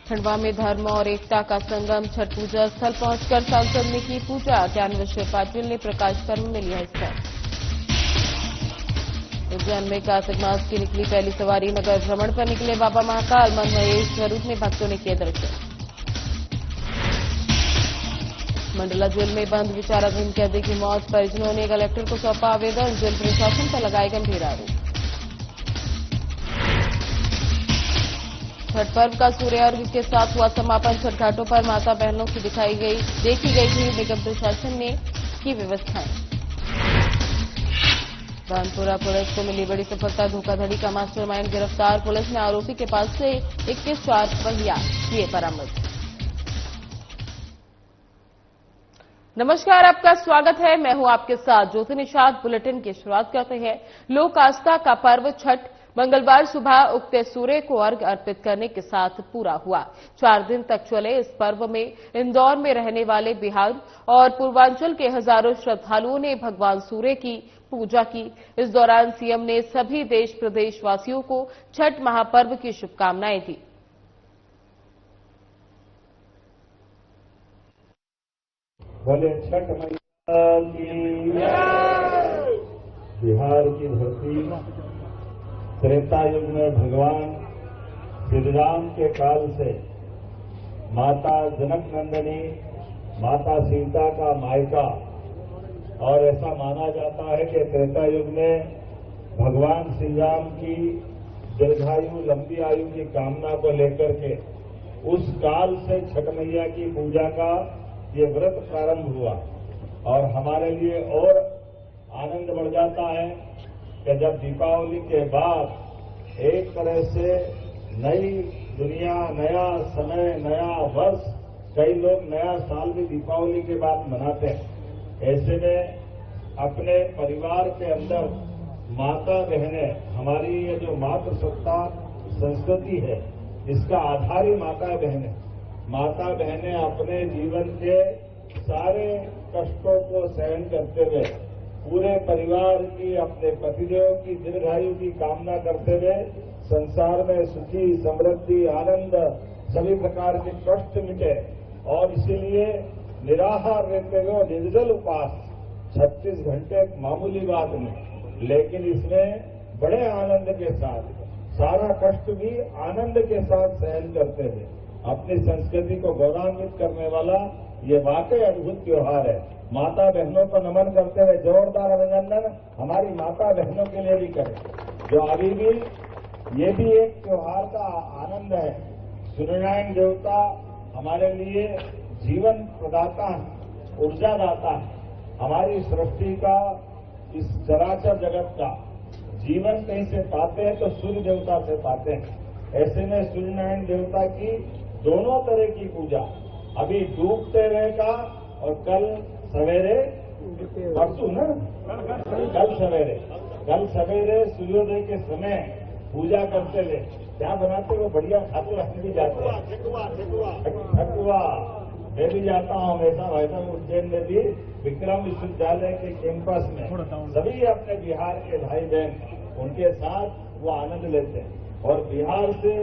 खंडवा में धर्म और एकता का संगम, छठ पूजा स्थल पहुंचकर सांसद ने की पूजा। ज्ञानविजय पाटिल ने प्रकाश पर्व में लिया हिस्सा। उज्जैन में कार्तिक मास की निकली पहली सवारी, नगर भ्रमण पर निकले बाबा महाकाल, मन महेश स्वरूप में भक्तों ने किए दर्शन। मंडला जेल में बंद विचाराधीन कैदी की मौत, परिजनों ने कलेक्टर को सौंपा आवेदन, जेल प्रशासन पर लगाए गंभीर आरोप। छठ पर्व का सूर्य अर्घ्य के साथ हुआ समापन, छठ घाटों पर माता बहनों की देखी गई भीड़, निगम प्रशासन ने की व्यवस्थाएं। बानपुरा पुलिस को मिली बड़ी सफलता, धोखाधड़ी का मास्टरमाइंड गिरफ्तार, पुलिस ने आरोपी के पास से 21 चार पहिया किए बरामद। नमस्कार, आपका स्वागत है। मैं हूं आपके साथ ज्योति निषाद। बुलेटिन की शुरुआत करते हैं। लोक आस्था का पर्व छठ मंगलवार सुबह उगते सूर्य को अर्घ्य अर्पित करने के साथ पूरा हुआ। 4 दिन तक चले इस पर्व में इंदौर में रहने वाले बिहार और पूर्वांचल के हजारों श्रद्धालुओं ने भगवान सूर्य की पूजा की। इस दौरान सीएम ने सभी देश प्रदेशवासियों को छठ महापर्व की शुभकामनाएं दी। बोले छठ मैया की। बिहार की धरती त्रेता युग में भगवान श्री राम के काल से माता जनक नंदिनी, माता सीता का मायका, और ऐसा माना जाता है कि त्रेता युग में भगवान श्री राम की दीर्घायु लंबी आयु की कामना को लेकर के उस काल से छठ मैया की पूजा का ये व्रत प्रारंभ हुआ। और हमारे लिए और आनंद बढ़ जाता है कि जब दीपावली के बाद एक तरह से नई दुनिया, नया समय, नया वर्ष, कई लोग नया साल भी दीपावली के बाद मनाते हैं। ऐसे में अपने परिवार के अंदर माता बहनें, हमारी ये जो मातृसत्ता संस्कृति है, इसका आधार ही माता बहनें। माता बहनें अपने जीवन के सारे कष्टों को सहन करते हुए, पूरे परिवार की, अपने पतिदेव की दीर्घायु की कामना करते हुए संसार में सुखी, समृद्धि, आनंद, सभी प्रकार के कष्ट मिटे। और इसीलिए निराहार रहते हुए निर्जल उपास 36 घंटे मामूली बात नहीं, लेकिन इसमें बड़े आनंद के साथ सारा कष्ट भी आनंद के साथ सहन करते हैं। अपनी संस्कृति को गौरवान्वित करने वाला ये वाकई अद्भुत त्योहार है। माता बहनों को नमन करते हुए जोरदार अभिनंदन हमारी माता बहनों के लिए भी करें, जो अभी भी ये भी एक त्योहार का आनंद है। सूर्यनारायण देवता हमारे लिए जीवन प्रदाता है, ऊर्जा दाता है। हमारी सृष्टि का, इस चराचर जगत का जीवन कहीं से पाते हैं तो सूर्य देवता से पाते हैं। ऐसे में सूर्यनारायण देवता की दोनों तरह की पूजा, अभी डूबते हुए का और कल सवेरे, परसों ना, कल सवेरे सूर्योदय के समय पूजा करते हुए क्या बनाते वो बढ़िया खाते, हम भी जाते हैं। ठकुआ मैं भी जाता हूँ हमेशा। वैसा उज्जैन में भी विक्रम विश्वविद्यालय के कैंपस में सभी अपने बिहार के भाई बहन उनके साथ वो आनंद लेते हैं। और बिहार से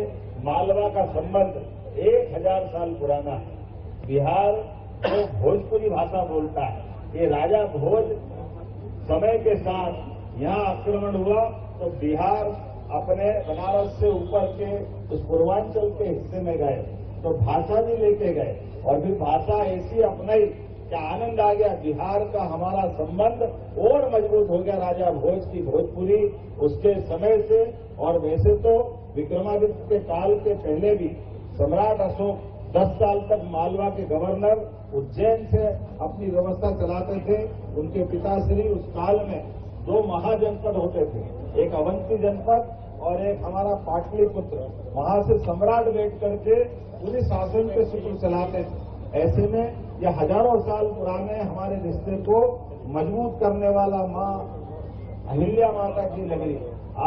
मालवा का संबंध 1000 साल पुराना है। बिहार जो भोजपुरी भाषा बोलता है, ये राजा भोज समय के साथ यहाँ आक्रमण हुआ तो बिहार अपने बनारस से ऊपर के उस पूर्वांचल के हिस्से में गए तो भाषा भी लेके गए और फिर भाषा ऐसी अपनाई कि आनंद आ गया। बिहार का हमारा संबंध और मजबूत हो गया राजा भोज की भोजपुरी उसके समय से। और वैसे तो विक्रमादित्य के काल के पहले भी सम्राट अशोक 10 साल तक मालवा के गवर्नर उज्जैन से अपनी व्यवस्था चलाते थे। उनके पिताश्री उस काल में 2 महाजनपद होते थे, एक अवंती जनपद और एक हमारा पाटलिपुत्र। वहां से सम्राट बैठ करके पूरी शासन के सूत्र चलाते थे। ऐसे में यह हजारों साल पुराने हमारे रिश्ते को मजबूत करने वाला मां अहिल्या माता की नगरी,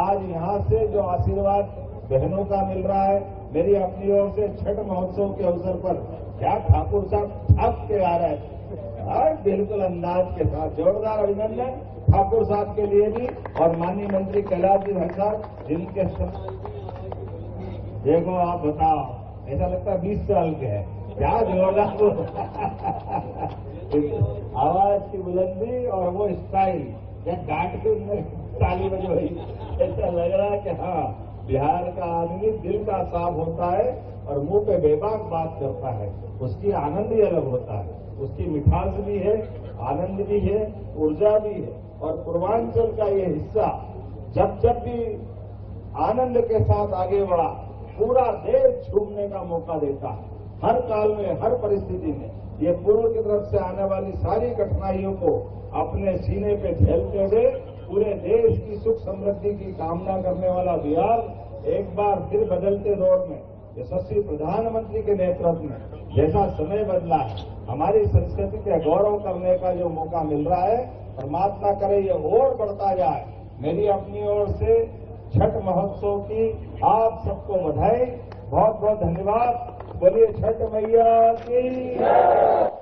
आज यहाँ से जो आशीर्वाद बहनों का मिल रहा है, मेरी अपनी ओर से छठ महोत्सव के अवसर पर क्या ठाकुर साहब छाप के आ रहे हैं, बिल्कुल अंदाज के साथ जोरदार अभिनंदन ठाकुर साहब के लिए भी और माननीय मंत्री कैलाश जी भट्ट साहब जिनके देखो आप बताओ ऐसा लगता है 20 साल के हैं। क्या जोरदार आवाज की बुलंदी और वो स्टाइल, या डांट के उनमें ताली बजवाई, ऐसा लग रहा है कि हाँ, बिहार का आदमी दिल का साफ होता है और मुंह पे बेबाक बात करता है, उसकी आनंद ही अलग होता है, उसकी मिठास भी है, आनंद भी है, ऊर्जा भी है। और पूर्वांचल का ये हिस्सा जब जब भी आनंद के साथ आगे बढ़ा, पूरा देश झूमने का मौका देता है। हर काल में, हर परिस्थिति में ये पूर्व की तरफ से आने वाली सारी कठिनाइयों को अपने सीने पे झेलते हुए पूरे देश की सुख समृद्धि की कामना करने वाला बिहार एक बार फिर बदलते दौर में यशस्वी प्रधानमंत्री के नेतृत्व में जैसा समय बदला है, हमारी संस्कृति के गौरव करने का जो मौका मिल रहा है, परमात्मा करे ये और बढ़ता जाए। मेरी अपनी ओर से छठ महोत्सव की आप सबको बधाई, बहुत बहुत धन्यवाद। बोलिए छठ मैया की।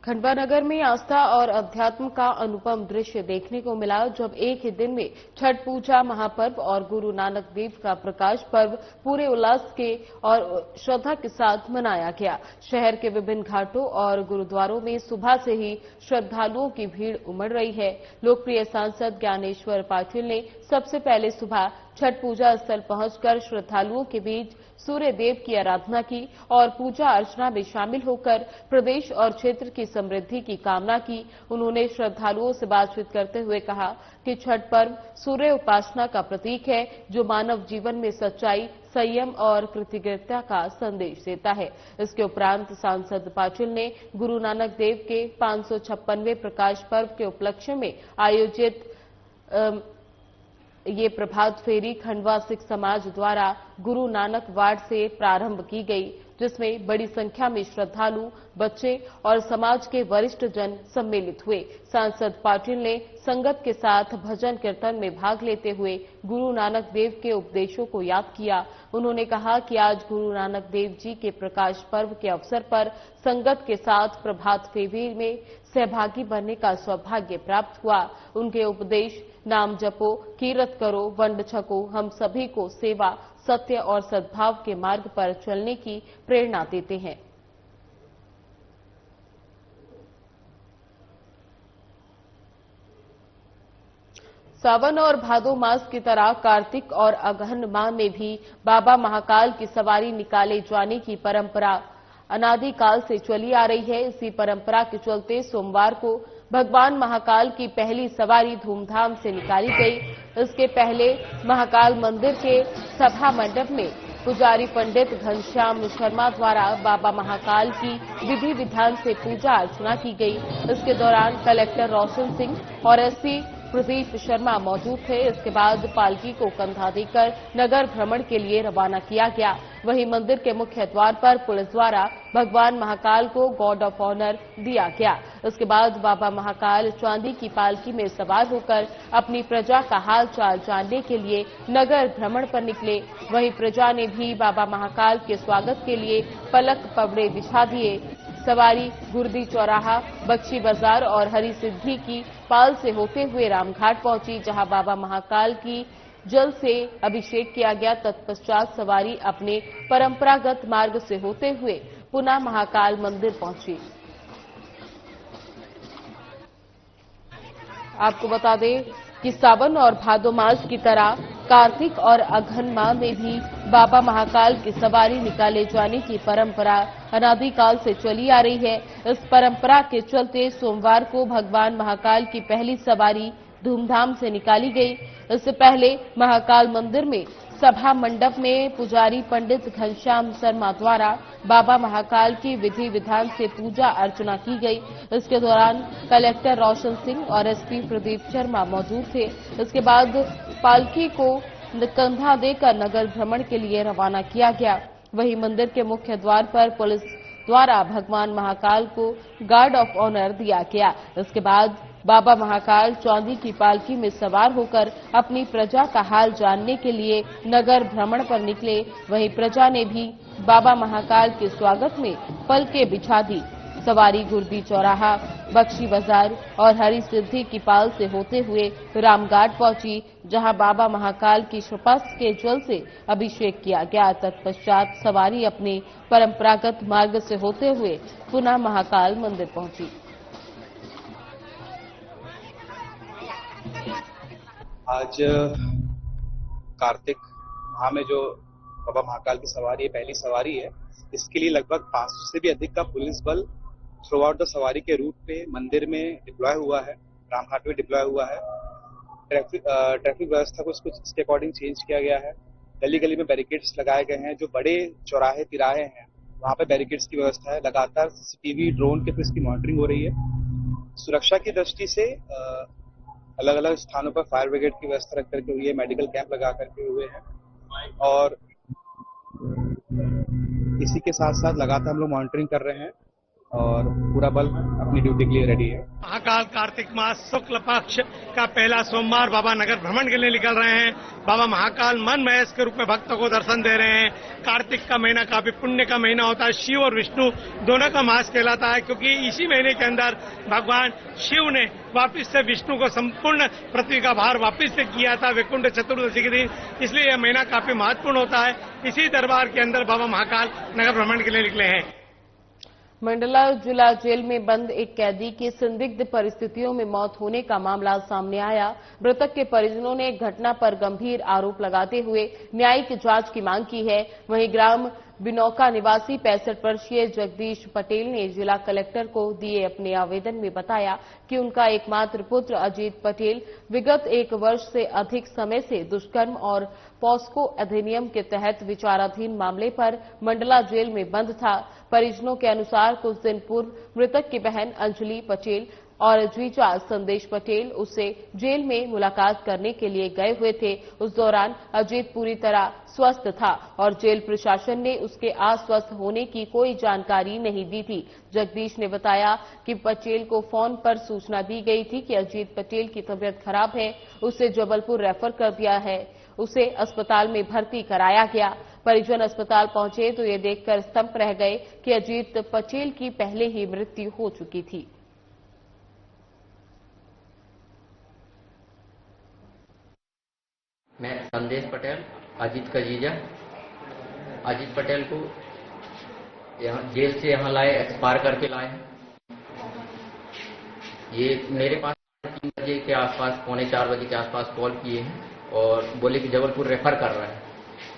खंडवा नगर में आस्था और अध्यात्म का अनुपम दृश्य देखने को मिला, जब एक ही दिन में छठ पूजा महापर्व और गुरु नानक देव का प्रकाश पर्व पूरे उल्लास के और श्रद्धा के साथ मनाया गया। शहर के विभिन्न घाटों और गुरुद्वारों में सुबह से ही श्रद्धालुओं की भीड़ उमड़ रही है। लोकप्रिय सांसद ज्ञानेश्वर पाटिल ने सबसे पहले सुबह छठ पूजा स्थल पहुंचकर श्रद्धालुओं के बीच सूर्य देव की आराधना की और पूजा अर्चना में शामिल होकर प्रदेश और क्षेत्र की समृद्धि की कामना की। उन्होंने श्रद्धालुओं से बातचीत करते हुए कहा कि छठ पर्व सूर्य उपासना का प्रतीक है, जो मानव जीवन में सच्चाई, संयम और कृतज्ञता का संदेश देता है। इसके उपरांत सांसद पाटिल ने गुरु नानक देव के 556वें प्रकाश पर्व के उपलक्ष्य में आयोजित ये प्रभात फेरी खंडवा सिख समाज द्वारा गुरु नानक वार्ड से प्रारंभ की गई, जिसमें बड़ी संख्या में श्रद्धालु, बच्चे और समाज के वरिष्ठ जन सम्मिलित हुए। सांसद पाटिल ने संगत के साथ भजन कीर्तन में भाग लेते हुए गुरु नानक देव के उपदेशों को याद किया। उन्होंने कहा कि आज गुरु नानक देव जी के प्रकाश पर्व के अवसर पर संगत के साथ प्रभात फेरी में सहभागी बनने का सौभाग्य प्राप्त हुआ। उनके उपदेश नाम जपो, कीरत करो, वंड छको, हम सभी को सेवा, सत्य और सद्भाव के मार्ग पर चलने की प्रेरणा देते हैं। सावन और भादो मास की तरह कार्तिक और अगहन माह में भी बाबा महाकाल की सवारी निकाले जाने की परंपरा अनादिकाल से चली आ रही है। इसी परंपरा के चलते सोमवार को भगवान महाकाल की पहली सवारी धूमधाम से निकाली गई। इसके पहले महाकाल मंदिर के सभा मंडप में पुजारी पंडित घनश्याम शर्मा द्वारा बाबा महाकाल की विधि विधान से पूजा अर्चना की गई। इसके दौरान कलेक्टर रोशन सिंह और एसपी प्रदीप शर्मा मौजूद थे। इसके बाद पालकी को कंधा देकर नगर भ्रमण के लिए रवाना किया गया। वहीं मंदिर के मुख्य द्वार पर पुलिस द्वारा भगवान महाकाल को गॉड ऑफ ऑनर दिया गया। इसके बाद बाबा महाकाल चांदी की पालकी में सवार होकर अपनी प्रजा का हाल चाल जानने के लिए नगर भ्रमण पर निकले। वहीं प्रजा ने भी बाबा महाकाल के स्वागत के लिए पलक पवड़े बिछा दिए। सवारी गुर्दी चौराहा, बख्शी बाजार और हरी सिद्धि की पाल से होते हुए रामघाट पहुंची, जहां बाबा महाकाल की जल से अभिषेक किया गया। तत्पश्चात सवारी अपने परंपरागत मार्ग से होते हुए पुनः महाकाल मंदिर पहुंची। आपको बता दें कि सावन और भादो मास की तरह कार्तिक और अगहन माह में भी बाबा महाकाल की सवारी निकाले जाने की परंपरा अनादिकाल से चली आ रही है। इस परंपरा के चलते सोमवार को भगवान महाकाल की पहली सवारी धूमधाम से निकाली गई। इससे पहले महाकाल मंदिर में सभा मंडप में पुजारी पंडित घनश्याम शर्मा द्वारा बाबा महाकाल की विधि विधान से पूजा अर्चना की गई। इसके दौरान कलेक्टर रोशन सिंह और एसपी प्रदीप शर्मा मौजूद थे। इसके बाद पालकी को कंधा देकर नगर भ्रमण के लिए रवाना किया गया। वहीं मंदिर के मुख्य द्वार पर पुलिस द्वारा भगवान महाकाल को गार्ड ऑफ ऑनर दिया गया। इसके बाद बाबा महाकाल चांदी की पालकी में सवार होकर अपनी प्रजा का हाल जानने के लिए नगर भ्रमण पर निकले। वहीं प्रजा ने भी बाबा महाकाल के स्वागत में पलकें बिछा दी। सवारी गुरदी चौराहा, बख्शी बाजार और हरी सिद्धि की पाल से होते हुए रामघाट पहुंची, जहां बाबा महाकाल की शपथ के जल से अभिषेक किया गया। तत्पश्चात सवारी अपने परंपरागत मार्ग से होते हुए पुनः महाकाल मंदिर पहुंची। आज कार्तिक माह में जो बाबा महाकाल की सवारी है, पहली सवारी है, इसके लिए लगभग 500 से भी अधिक का पुलिस बल थ्रू आउट द सवारी के रूट पे मंदिर में डिप्लॉय हुआ है, रामघाट में डिप्लॉय हुआ है। ट्रैफिक व्यवस्था को इसके अकॉर्डिंग चेंज किया गया है। गली गली में बैरिकेड्स लगाए गए हैं। जो बड़े चौराहे तिराहे हैं वहां पे बैरिकेड्स की व्यवस्था है। लगातार सीसीटीवी ड्रोन के थ्रू इसकी मॉनिटरिंग हो रही है। सुरक्षा की दृष्टि से अलग अलग स्थानों पर फायर ब्रिगेड की व्यवस्था रख करके हुई है, मेडिकल कैंप लगा करके हुए हैं और इसी के साथ साथ लगातार हम लोग मॉनिटरिंग कर रहे हैं और पूरा बल अपनी ड्यूटी के लिए रेडी है। महाकाल कार्तिक मास शुक्ल पक्ष का पहला सोमवार बाबा नगर भ्रमण के लिए निकल रहे हैं। बाबा महाकाल मन महेश के रूप में भक्तों को दर्शन दे रहे हैं। कार्तिक का महीना काफी पुण्य का महीना होता है। शिव और विष्णु दोनों का मास कहलाता है, क्योंकि इसी महीने के अंदर भगवान शिव ने वापिस से विष्णु को संपूर्ण पृथ्वी का भार वापिस से किया था वैकुंठ चतुर्दशी के दिन। इसलिए यह महीना काफी महत्वपूर्ण होता है। इसी दरबार के अंदर बाबा महाकाल नगर भ्रमण के लिए निकले हैं। मंडला जिला जेल में बंद एक कैदी की संदिग्ध परिस्थितियों में मौत होने का मामला सामने आया। मृतक के परिजनों ने घटना पर गंभीर आरोप लगाते हुए न्यायिक जांच की मांग की है। वहीं ग्राम बिनौका निवासी 65 वर्षीय जगदीश पटेल ने जिला कलेक्टर को दिए अपने आवेदन में बताया कि उनका एकमात्र पुत्र अजीत पटेल विगत 1 वर्ष से अधिक समय से दुष्कर्म और पॉस्को अधिनियम के तहत विचाराधीन मामले पर मंडला जेल में बंद था। परिजनों के अनुसार कुछ दिन पूर्व मृतक की बहन अंजलि पटेल और जीजा संदेश पटेल उससे जेल में मुलाकात करने के लिए गए हुए थे। उस दौरान अजीत पूरी तरह स्वस्थ था और जेल प्रशासन ने उसके अस्वस्थ होने की कोई जानकारी नहीं दी थी। जगदीश ने बताया कि पटेल को फोन पर सूचना दी गई थी कि अजीत पटेल की तबीयत खराब है, उसे जबलपुर रेफर कर दिया है। उसे अस्पताल में भर्ती कराया गया। परिजन अस्पताल पहुंचे तो ये देखकर स्तंभ रह गए कि अजीत पटेल की पहले ही मृत्यु हो चुकी थी। मैं संदेश पटेल, अजीत का जीजा, अजीत पटेल को यहाँ जेल से यहाँ लाए, एक्सपायर करके लाए हैं। ये मेरे पास 3 बजे के आसपास, पौने 4 बजे के आसपास कॉल किए हैं और बोले कि जबलपुर रेफर कर रहा है।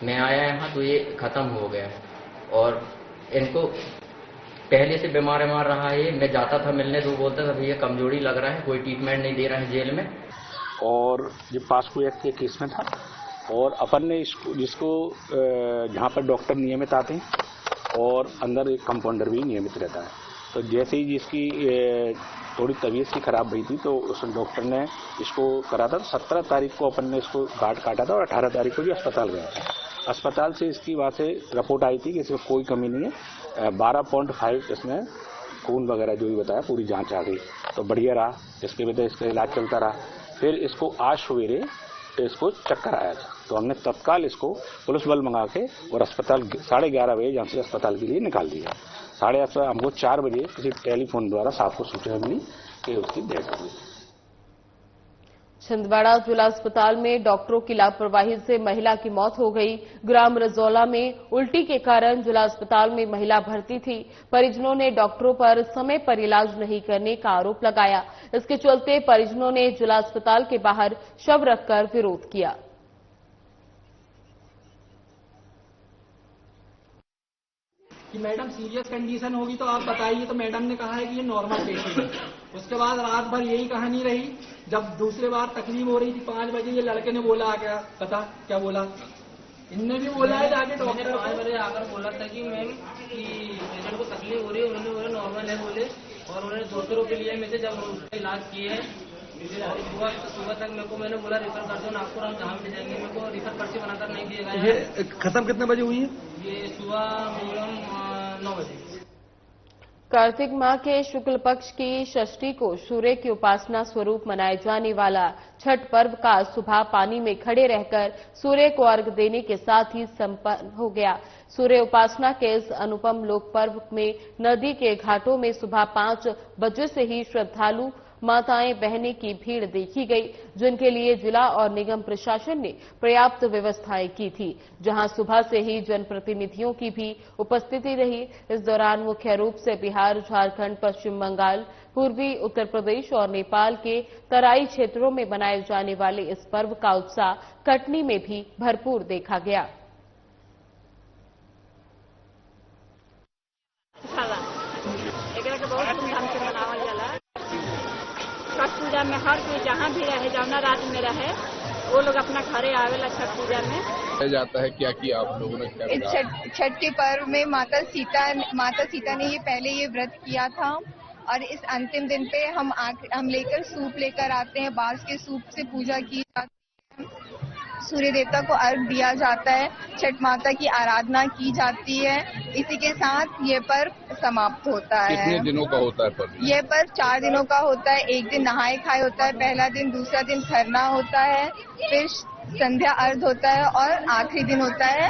मैं आया यहाँ तो ये खत्म हो गया और इनको पहले से बीमार रहा है। मैं जाता था मिलने तो बोलता था भैया कमजोरी लग रहा है, कोई ट्रीटमेंट नहीं दे रहा है जेल में। और ये पास्को एक्ट के केस में था और अपन ने जिसको जहाँ पर डॉक्टर नियमित आते हैं और अंदर एक कंपाउंडर भी नियमित रहता है, तो जैसे ही जिसकी थोड़ी तबीयत सी खराब हुई थी तो उस डॉक्टर ने इसको करा था। 17 तारीख को अपन ने इसको गार्ड काटा था और 18 तारीख को भी अस्पताल गया था। अस्पताल से इसकी वहाँ से रिपोर्ट आई थी कि इसमें कोई कमी नहीं है। 12.5 इसमें खून वगैरह जो भी बताया पूरी जांच आ गई, तो बढ़िया रहा। इसके वजह इसका इलाज चलता रहा। फिर इसको आज सवेरे इसको चक्कर आया था, तो हमने तत्काल इसको पुलिस बल मंगा के और अस्पताल 11:30 बजे यहाँ से अस्पताल के लिए निकाल दिया। 8:30 हमको 4 बजे किसी टेलीफोन द्वारा साफ को सूचना मिली कि उसकी डेथ हो गई। छिंदवाड़ा जिला अस्पताल में डॉक्टरों की लापरवाही से महिला की मौत हो गई। ग्राम रजौला में उल्टी के कारण जिला अस्पताल में महिला भर्ती थी। परिजनों ने डॉक्टरों पर समय पर इलाज नहीं करने का आरोप लगाया। इसके चलते परिजनों ने जिला अस्पताल के बाहर शव रखकर विरोध किया। कि मैडम सीरियस कंडीशन होगी तो आप बताइए, तो मैडम ने कहा है कि ये नॉर्मल पेशेंट है। उसके बाद रात भर यही कहानी रही। जब दूसरी बार तकलीफ हो रही थी 5 बजे, ये लड़के ने बोला आ गया, पता क्या बोला, इनने भी बोला है जाके डॉक्टर 5 बजे आकर बोला था कि मैम कि पेशेंट को तकलीफ हो रही है। उन्होंने बोला नॉर्मल है बोले, और उन्होंने दूसरों के लिए में से जब उसका इलाज किए हैं सुबह तक मेरे को मैंने बोला रेफर कर दो नागपुर, हम जहाँ भी जाएंगे। मेरे को रेफर पर्ची बनाकर नहीं दिया गया। ये खत्म कितने बजे हुई है? ये सुबह मिनिमम 9 बजे। कार्तिक माह के शुक्ल पक्ष की षष्ठी को सूर्य की उपासना स्वरूप मनाए जाने वाला छठ पर्व का सुबह पानी में खड़े रहकर सूर्य को अर्घ देने के साथ ही संपन्न हो गया। सूर्य उपासना के इस अनुपम लोक पर्व में नदी के घाटों में सुबह 5 बजे से ही श्रद्धालु माताएं बहनें की भीड़ देखी गई, जिनके लिए जिला और निगम प्रशासन ने पर्याप्त व्यवस्थाएं की थी, जहां सुबह से ही जनप्रतिनिधियों की भी उपस्थिति रही। इस दौरान मुख्य रूप से बिहार, झारखंड, पश्चिम बंगाल, पूर्वी उत्तर प्रदेश और नेपाल के तराई क्षेत्रों में मनाए जाने वाले इस पर्व का उत्साह कटनी में भी भरपूर देखा गया। छठ पूजा में हर कोई जहाँ भी रहे, जौना रात में रहे, वो लोग अपना घरे आवेला छठ पूजा में। जाता है क्या किया आप लोगों ने? क्या छठ के पर्व में माता सीता ने ये पहले ये व्रत किया था और इस अंतिम दिन पे हम लेकर सूप लेकर आते हैं। बांस के सूप से पूजा की जाती है, सूर्य देवता को अर्घ दिया जाता है, छठ माता की आराधना की जाती है। इसी के साथ ये पर्व समाप्त होता है। कितने दिनों का होता है पर्व? ये पर्व 4 दिनों का होता है। एक दिन नहाए खाए होता है, पहला दिन, दूसरा दिन खरना होता है, फिर संध्या अर्घ होता है और आखिरी दिन होता है।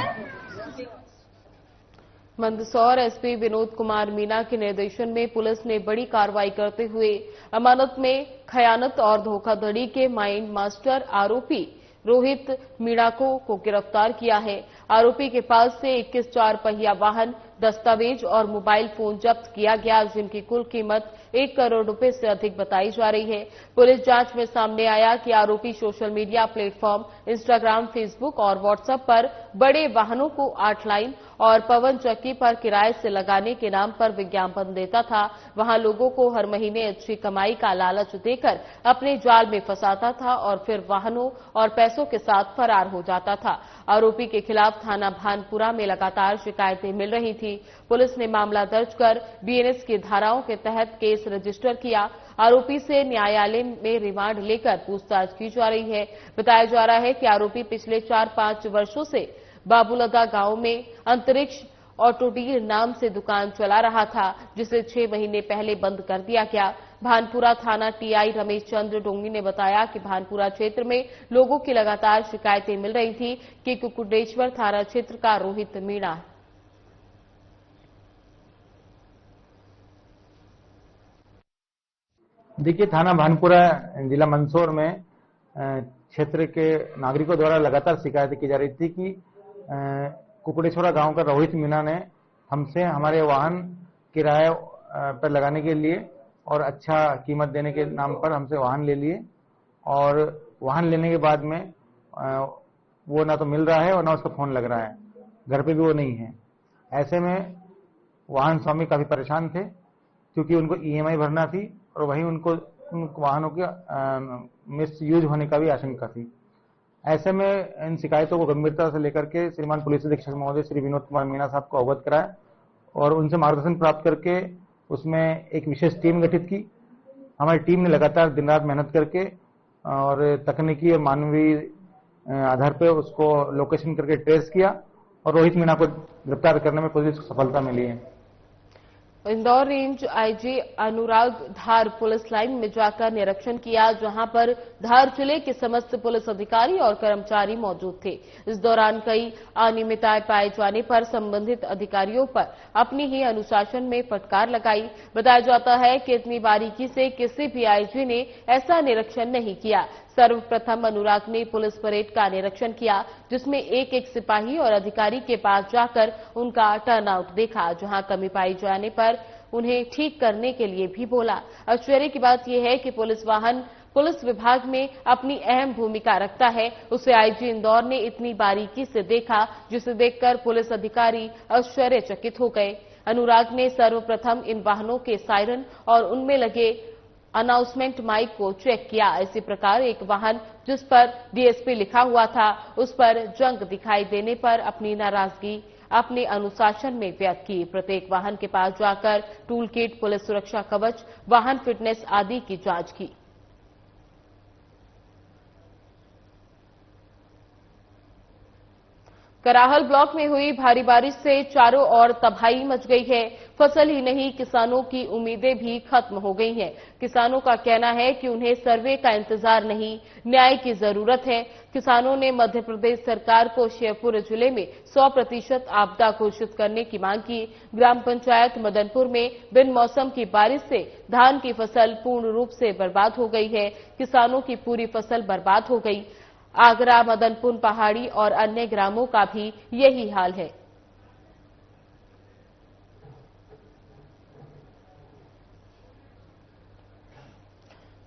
मंदसौर एसपी विनोद कुमार मीना के निर्देशन में पुलिस ने बड़ी कार्रवाई करते हुए अमानत में खयानत और धोखाधड़ी के माइंड मास्टर आरोपी रोहित मीणा को गिरफ्तार किया है। आरोपी के पास से 21 4 पहिया वाहन, दस्तावेज और मोबाइल फोन जब्त किया गया, जिनकी कुल कीमत 1 करोड़ रुपए से अधिक बताई जा रही है। पुलिस जांच में सामने आया कि आरोपी social media platform Instagram, Facebook और व्हाट्सएप पर बड़े वाहनों को 8 लाइन और पवन चक्की पर किराए से लगाने के नाम पर विज्ञापन देता था। वहां लोगों को हर महीने अच्छी कमाई का लालच देकर अपने जाल में फंसाता था और फिर वाहनों और पैसों के साथ फरार हो जाता था। आरोपी के खिलाफ थाना भानपुरा में लगातार शिकायतें मिल रही थी। पुलिस ने मामला दर्ज कर बीएनएस की धाराओं के तहत केस रजिस्टर किया। आरोपी से न्यायालय में रिमांड लेकर पूछताछ की जा रही है। बताया जा रहा है कि आरोपी पिछले 4-5 वर्षों से बाबूलगा गांव में अंतरिक्ष ऑटोडील नाम से दुकान चला रहा था, जिसे 6 महीने पहले बंद कर दिया गया। भानपुरा थाना टीआई रमेश चंद्र डोंगी ने बताया कि भानपुरा क्षेत्र में लोगों की लगातार शिकायतें मिल रही थी कि कुकुटेश्वर थाना क्षेत्र का रोहित मीणा देखिए, थाना भानपुरा जिला मंदसौर में क्षेत्र के नागरिकों द्वारा लगातार शिकायतें की जा रही थी कि कुकुटेश्वरा गांव का रोहित मीणा ने हमसे हमारे वाहन किराए पर लगाने के लिए और अच्छा कीमत देने के नाम पर हमसे वाहन ले लिए और वाहन लेने के बाद में वो ना तो मिल रहा है और ना उसका फोन लग रहा है, घर पे भी वो नहीं है। ऐसे में वाहन स्वामी काफी परेशान थे क्योंकि उनको ईएमआई भरना थी और वहीं उनको उन वाहनों के मिस यूज होने का भी आशंका थी। ऐसे में इन शिकायतों को गंभीरता से लेकर के श्रीमान पुलिस अधीक्षक महोदय श्री विनोद कुमार मीणा साहब को अवगत कराया और उनसे मार्गदर्शन प्राप्त करके उसमें एक विशेष टीम गठित की। हमारी टीम ने लगातार दिन रात मेहनत करके और तकनीकी और मानवीय आधार पर उसको लोकेशन करके ट्रेस किया और रोहित मीणा को गिरफ्तार करने में पुलिस को सफलता मिली है। इंदौर रेंज आईजी अनुराग धार पुलिस लाइन में जाकर निरीक्षण किया, जहां पर धार जिले के समस्त पुलिस अधिकारी और कर्मचारी मौजूद थे। इस दौरान कई अनियमितताएं पाए जाने पर संबंधित अधिकारियों पर अपनी ही अनुशासन में फटकार लगाई। बताया जाता है कि इतनी बारीकी से किसी भी आईजी ने ऐसा निरीक्षण नहीं किया। सर्वप्रथम अनुराग ने पुलिस परेड का निरीक्षण किया, जिसमें एक सिपाही और अधिकारी के पास जाकर उनका टर्नआउट देखा, जहां कमी पाई जाने पर उन्हें ठीक करने के लिए भी बोला। आश्चर्य की बात यह है कि पुलिस वाहन पुलिस विभाग में अपनी अहम भूमिका रखता है, उसे आईजी इंदौर ने इतनी बारीकी से देखा, जिसे देखकर पुलिस अधिकारी आश्चर्यचकित हो गए। अनुराग ने सर्वप्रथम इन वाहनों के सायरन और उनमें लगे अनाउंसमेंट माइक को चेक किया। इसी प्रकार एक वाहन जिस पर डीएसपी लिखा हुआ था, उस पर जंग दिखाई देने पर अपनी नाराजगी अपने अनुशासन में व्यक्त की। प्रत्येक वाहन के पास जाकर टूल किट, पुलिस सुरक्षा कवच, वाहन फिटनेस आदि की जांच की। कराहल ब्लॉक में हुई भारी बारिश से चारों ओर तबाही मच गई है। फसल ही नहीं, किसानों की उम्मीदें भी खत्म हो गई हैं। किसानों का कहना है कि उन्हें सर्वे का इंतजार नहीं, न्याय की जरूरत है। किसानों ने मध्य प्रदेश सरकार को श्योपुर जिले में 100% आपदा घोषित करने की मांग की। ग्राम पंचायत मदनपुर में बिन मौसम की बारिश से धान की फसल पूर्ण रूप से बर्बाद हो गई है। किसानों की पूरी फसल बर्बाद हो गई। आगरा, मदनपुर पहाड़ी और अन्य ग्रामों का भी यही हाल है।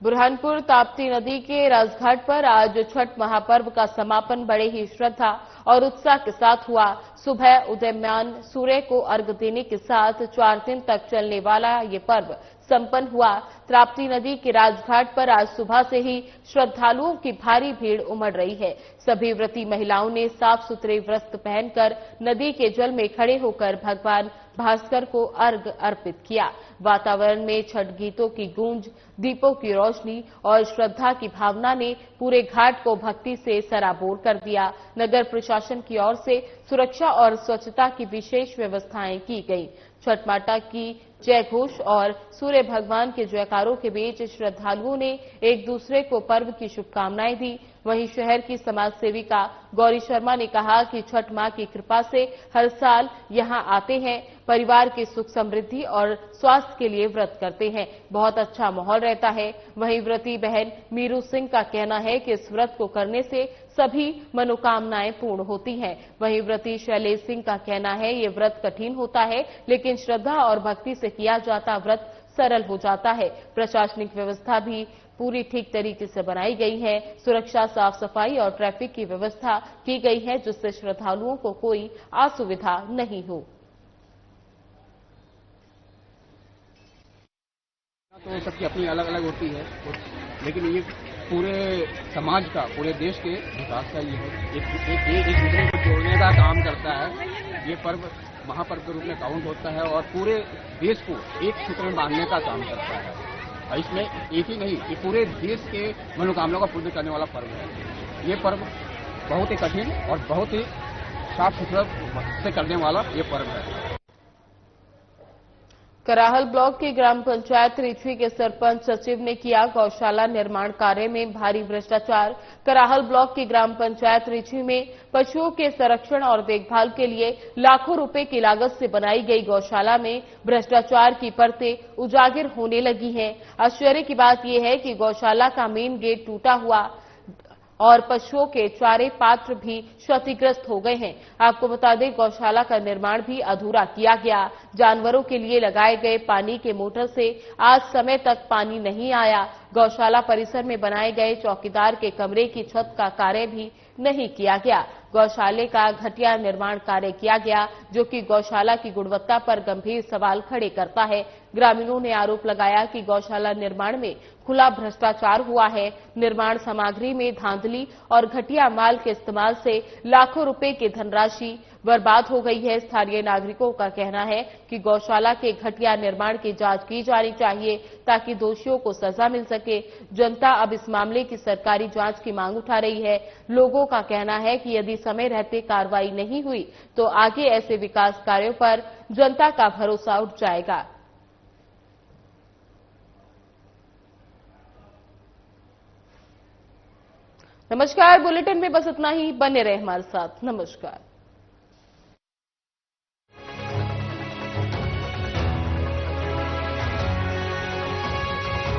बुरहानपुर ताप्ती नदी के राजघाट पर आज छठ महापर्व का समापन बड़े ही श्रद्धा और उत्साह के साथ हुआ। सुबह उदयमान सूर्य को अर्घ्य देने के साथ 4 दिन तक चलने वाला ये पर्व संपन्न हुआ। ताप्ती नदी के राजघाट पर आज सुबह से ही श्रद्धालुओं की भारी भीड़ उमड़ रही है। सभी व्रती महिलाओं ने साफ सुथरे वस्त्र पहनकर नदी के जल में खड़े होकर भगवान भास्कर को अर्घ्य अर्पित किया। वातावरण में छठ गीतों की गूंज, दीपों की रोशनी और श्रद्धा की भावना ने पूरे घाट को भक्ति से सराबोर कर दिया। नगर प्रशासन की ओर से सुरक्षा और स्वच्छता की विशेष व्यवस्थाएं की गई। छठ माता की जय घोष और सूर्य भगवान के जयकारों के बीच श्रद्धालुओं ने एक दूसरे को पर्व की शुभकामनाएं दी। वहीं शहर की समाज सेविका गौरी शर्मा ने कहा कि छठ मां की कृपा से हर साल यहां आते हैं, परिवार की सुख समृद्धि और स्वास्थ्य के लिए व्रत करते हैं। बहुत अच्छा माहौल रहता है। वहीं व्रती बहन मीरू सिंह का कहना है कि इस व्रत को करने से सभी मनोकामनाएं पूर्ण होती हैं। वहीं व्रती शैलेश सिंह का कहना है ये व्रत कठिन होता है, लेकिन श्रद्धा और भक्ति से किया जाता व्रत सरल हो जाता है। प्रशासनिक व्यवस्था भी पूरी ठीक तरीके से बनाई गई है। सुरक्षा, साफ सफाई और ट्रैफिक की व्यवस्था की गई है, जिससे श्रद्धालुओं को कोई असुविधा नहीं हो। तो सबकी अपनी अलग अलग होती है, लेकिन ये पूरे समाज का, पूरे देश के विकास का ये है। एक दूसरे को जोड़ने का काम करता है। ये पर्व महापर्व के रूप में काउंट होता है और पूरे देश को एक सूत्र में बांधने का काम करता है। और इसमें एक ही नहीं, ये पूरे देश के मनोकामनाओं का पूर्ण करने वाला पर्व है। ये पर्व बहुत ही कठिन और बहुत ही साफ सुथरा से करने वाला ये पर्व है। कराहल ब्लॉक की ग्राम पंचायत रिछी के सरपंच सचिव ने किया गौशाला निर्माण कार्य में भारी भ्रष्टाचार। कराहल ब्लॉक की ग्राम पंचायत रिछी में पशुओं के संरक्षण और देखभाल के लिए लाखों रुपए की लागत से बनाई गई गौशाला में भ्रष्टाचार की परतें उजागर होने लगी हैं। आश्चर्य की बात यह है कि गौशाला का मेन गेट टूटा हुआ और पशुओं के चारे पात्र भी क्षतिग्रस्त हो गए हैं। आपको बता दें, गौशाला का निर्माण भी अधूरा किया गया। जानवरों के लिए लगाए गए पानी के मोटर से आज समय तक पानी नहीं आया। गौशाला परिसर में बनाए गए चौकीदार के कमरे की छत का कार्य भी नहीं किया गया। गौशाले का घटिया निर्माण कार्य किया गया, जो कि गौशाला की गुणवत्ता पर गंभीर सवाल खड़े करता है। ग्रामीणों ने आरोप लगाया कि गौशाला निर्माण में खुला भ्रष्टाचार हुआ है। निर्माण सामग्री में धांधली और घटिया माल के इस्तेमाल से लाखों रुपए की धनराशि बर्बाद हो गई है। स्थानीय नागरिकों का कहना है कि गौशाला के घटिया निर्माण की जांच की जानी चाहिए ताकि दोषियों को सजा मिल सके। जनता अब इस मामले की सरकारी जांच की मांग उठा रही है। लोगों का कहना है कि यदि समय रहते कार्रवाई नहीं हुई तो आगे ऐसे विकास कार्यों पर जनता का भरोसा उठ जाएगा। नमस्कार, बुलेटिन में बस इतना ही। बने रहे हमारे साथ। नमस्कार।